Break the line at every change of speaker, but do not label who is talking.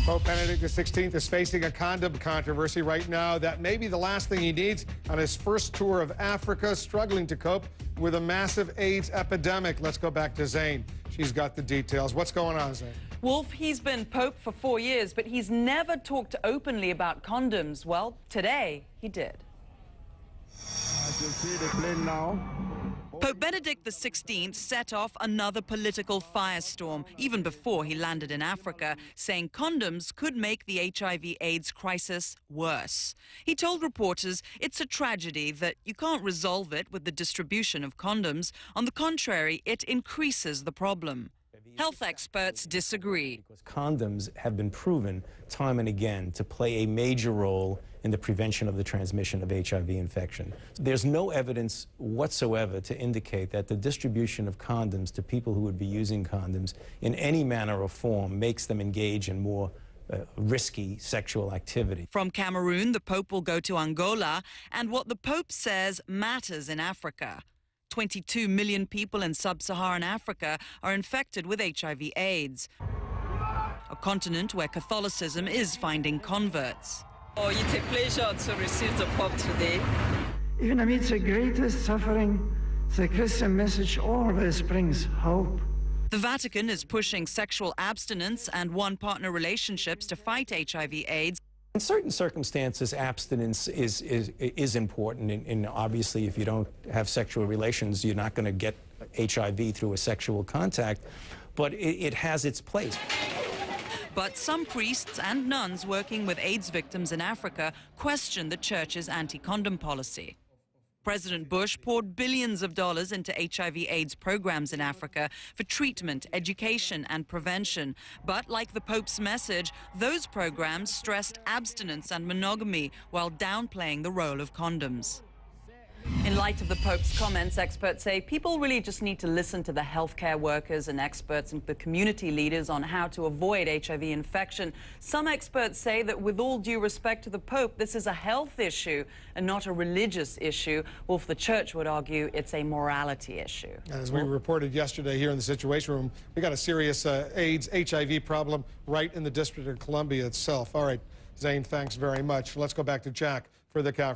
Pope Benedict XVI is facing a condom controversy right now that may be the last thing he needs on his first tour of Africa, struggling to cope with a massive AIDS epidemic. Let's go back to Zane. She's got the details. What's going on, Zane?
Wolf, he's been Pope for 4 years, but he's never talked openly about condoms. Well, today he did.
I can see the plane now.
Pope Benedict XVI set off another political firestorm, even before he landed in Africa, saying condoms could make the HIV/AIDS crisis worse. He told reporters it's a tragedy that you can't resolve it with the distribution of condoms. On the contrary, it increases the problem. Health experts disagree.
Because condoms have been proven time and again to play a major role in the prevention of the transmission of HIV infection. There's no evidence whatsoever to indicate that the distribution of condoms to people who would be using condoms in any manner or form makes them engage in more risky sexual activity.
From Cameroon, the Pope will go to Angola, and what the Pope says matters in Africa. 22 million people in sub-Saharan Africa are infected with HIV/AIDS, a continent where Catholicism is finding converts.
Oh, it's a pleasure to receive the Pope today.
Even amidst the greatest suffering, the Christian message always brings hope.
The Vatican is pushing sexual abstinence and one-partner relationships to fight HIV/AIDS.
In certain circumstances, abstinence is important. And obviously, if you don't have sexual relations, you're not going to get HIV through a sexual contact. But it has its place.
But some priests and nuns working with AIDS victims in Africa question the church's anti-condom policy. President Bush poured billions of dollars into HIV/AIDS programs in Africa for treatment, education, and prevention. But like the Pope's message, those programs stressed abstinence and monogamy while downplaying the role of condoms. In light of the Pope's comments, experts say people really just need to listen to the healthcare workers and experts and the community leaders on how to avoid HIV infection. Some experts say that with all due respect to the Pope, this is a health issue and not a religious issue. Wolf, the church would argue it's a morality issue.
As we reported yesterday here in the Situation Room, we got a serious AIDS, HIV problem right in the District of Columbia itself. All right, Zane, thanks very much. Let's go back to Jack for the conference.